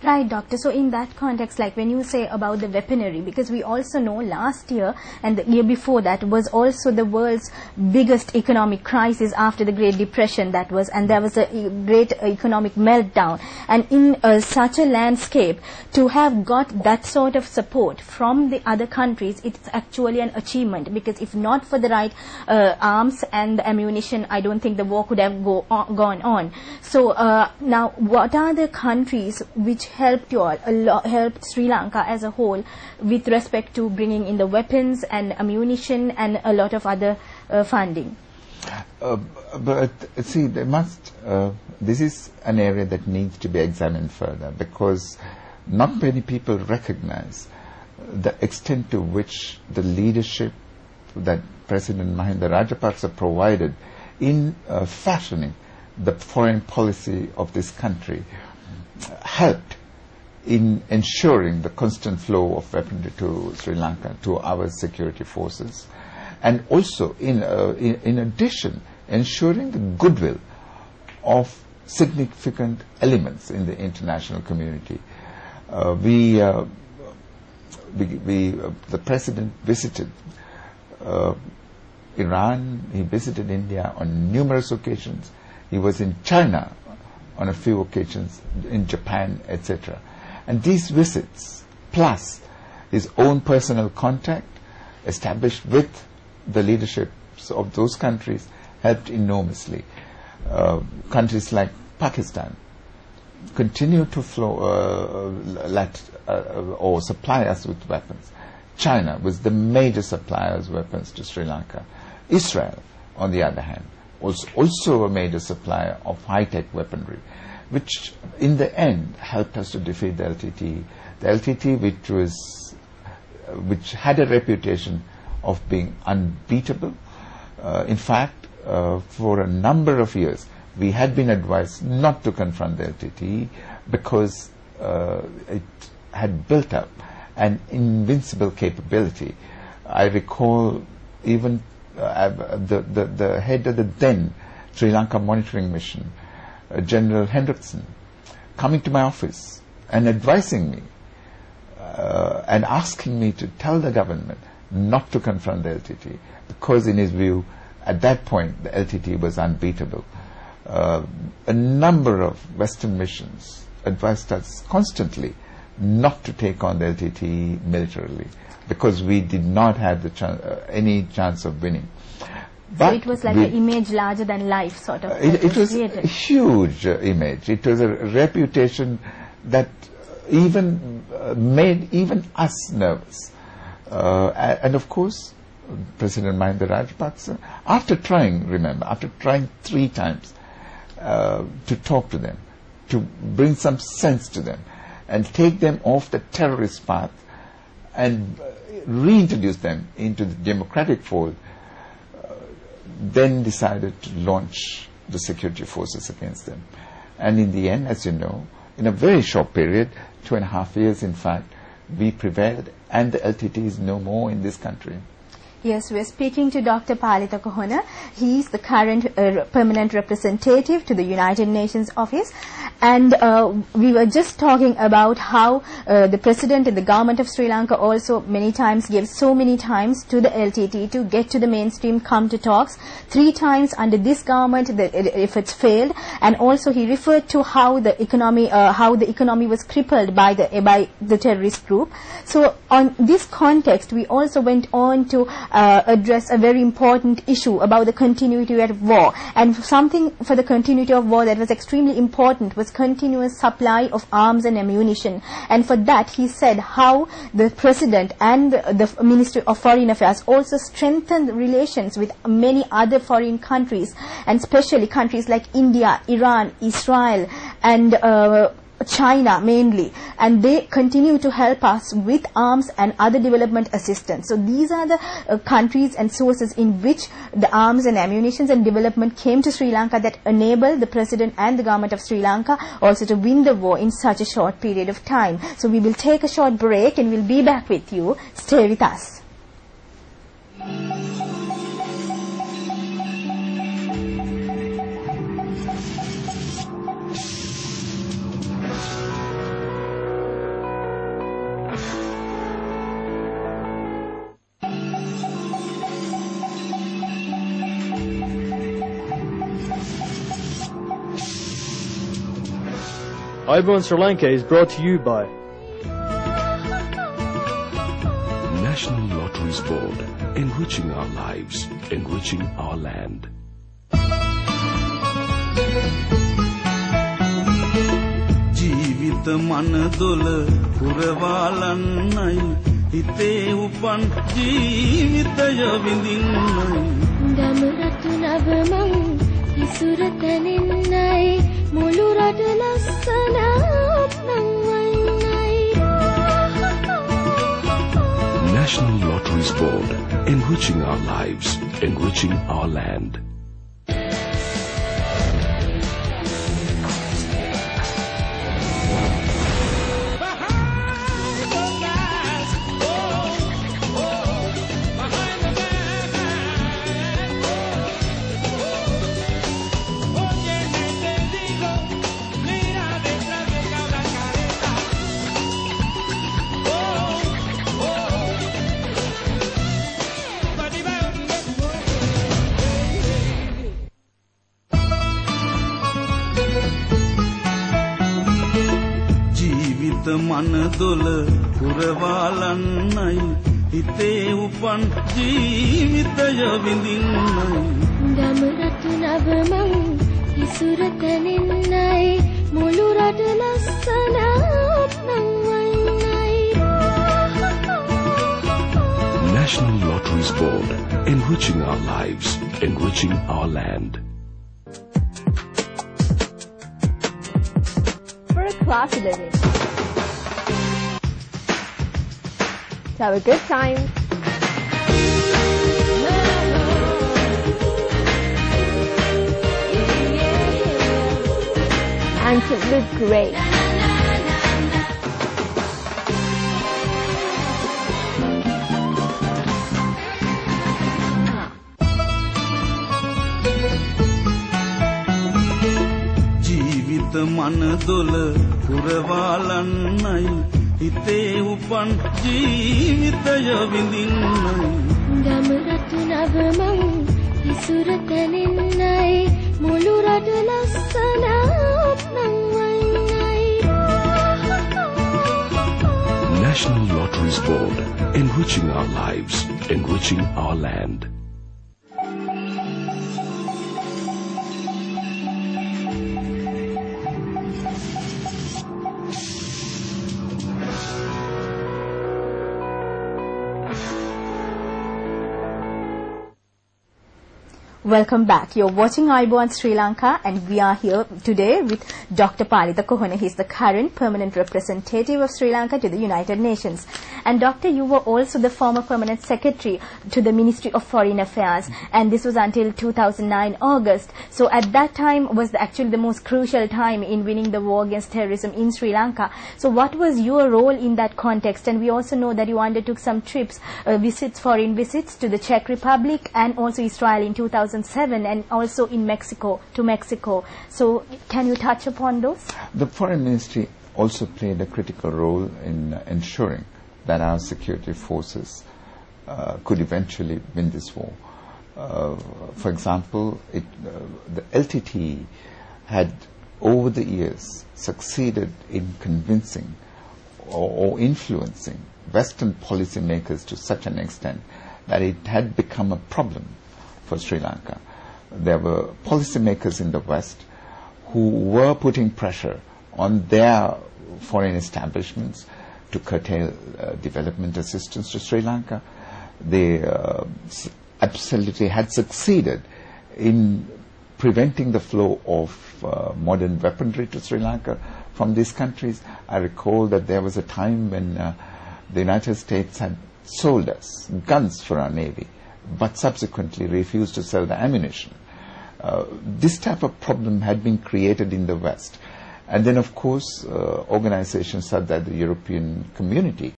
Right, doctor. So in that context, like when you say about the weaponry, because we also know last year and the year before that was also the world's biggest economic crisis after the Great Depression, that was, and there was a great economic meltdown. And in such a landscape, to have got that sort of support from the other countries, it's actually an achievement, because if not for the right arms and ammunition, I don't think the war could have gone on. So now, what are the countries which helped you all, helped Sri Lanka as a whole with respect to bringing in the weapons and ammunition and a lot of other funding? But see, this is an area that needs to be examined further, because not many people recognize the extent to which the leadership that President Mahinda Rajapaksa provided in fashioning the foreign policy of this country helped in ensuring the constant flow of weaponry to Sri Lanka, to our security forces, and also in addition ensuring the goodwill of significant elements in the international community. The President visited Iran, he visited India on numerous occasions, he was in China on a few occasions, in Japan, etc. And these visits, plus his own personal contact established with the leaderships of those countries, helped enormously. Countries like Pakistan continue to or supply us with weapons. China was the major supplier of weapons to Sri Lanka. Israel, on the other hand, was also a major supplier of high-tech weaponry, which in the end helped us to defeat the LTTE. The LTTE, which had a reputation of being unbeatable. In fact, for a number of years, we had been advised not to confront the LTTE because it had built up an invincible capability. I recall even the head of the then Sri Lanka monitoring mission, General Hendrickson, coming to my office and advising me and asking me to tell the government not to confront the LTTE, because in his view, at that point, the LTTE was unbeatable. A number of Western missions advised us constantly not to take on the LTTE militarily, because we did not have any chance of winning. But so it was like an image larger than life sort of. It was a huge image. It was a reputation that even made even us nervous. And of course, President Mahinda Rajapaksa, after trying 3 times to talk to them, to bring some sense to them, and take them off the terrorist path and reintroduce them into the democratic fold, then decided to launch the security forces against them. And in the end, as you know, in a very short period, 2.5 years in fact, we prevailed, and the LTTE is no more in this country. Yes, we're speaking to Dr. Palitha Kohona. He's the current permanent representative to the United Nations office. And we were just talking about how the President and the government of Sri Lanka also many times gave so many times to the LTTE to get to the mainstream, come to talks. 3 times under this government the efforts failed. And also he referred to how the economy was crippled by the terrorist group. So on this context, we also went on to address a very important issue about the continuity of war, and something for the continuity of war that was extremely important was continuous supply of arms and ammunition. And for that he said how the President and the Ministry of Foreign Affairs also strengthened relations with many other foreign countries, and especially countries like India, Iran, Israel and China mainly, and they continue to help us with arms and other development assistance. So these are the countries and sources in which the arms and ammunitions and development came to Sri Lanka that enabled the President and the government of Sri Lanka also to win the war in such a short period of time. So we will take a short break and we'll be back with you. Stay with us. Ayubowan Sri Lanka is brought to you by National Lotteries Board, enriching our lives, enriching our land. ජීවිත මනදොල පුරවාලන්නයි හිතේ උපන් ජීවිතය විඳින්නයි දමරතු නවමං ඉසුර තැනෙන්නයි මුළු රට ලස්සනක් නම් වන්නයි. National Lotteries Board, enriching our lives, enriching our land. මනදොල පුරවාලන්නයි හිතේ උපන් ජීවිතය විඳින්නයි දමරතු නවමං ඉසුර තැනෙන්නයි මුළු රට ලස්සනක් නම් වන්නයි. National Lotteries Board, enriching our lives, enriching our land. For a class 11. Have a good time. And to look great. ජීවිත මනදොල පුරවාලන්නයි හිතේ උපන් ජීවිතය විඳින්නයි දමරතු නවමං ඉසුර තැනෙන්නයි මුළු රට ලස්සනක් නම් වන්නයි. National Lotteries Board, enriching our lives, enriching our land. Welcome back. You're watching Ayubowan Sri Lanka, and we are here today with Dr. Palitha Kohona. He's the current permanent representative of Sri Lanka to the United Nations. And Doctor, you were also the former permanent secretary to the Ministry of Foreign Affairs, and this was until 2009 August. So at that time was actually the most crucial time in winning the war against terrorism in Sri Lanka. So what was your role in that context? And we also know that you undertook some trips, foreign visits to the Czech Republic and also Israel in 2007 and also in Mexico. So can you touch upon those? The Foreign Ministry also played a critical role in ensuring that our security forces could eventually win this war. For example, the LTT had over the years succeeded in convincing or influencing Western policymakers to such an extent that it had become a problem for Sri Lanka. There were policymakers in the West who were putting pressure on their foreign establishments to curtail development assistance to Sri Lanka. They absolutely had succeeded in preventing the flow of modern weaponry to Sri Lanka from these countries. I recall that there was a time when the United States had sold us guns for our Navy, but subsequently refused to sell the ammunition. This type of problem had been created in the West. And then, of course, organizations such as the European Community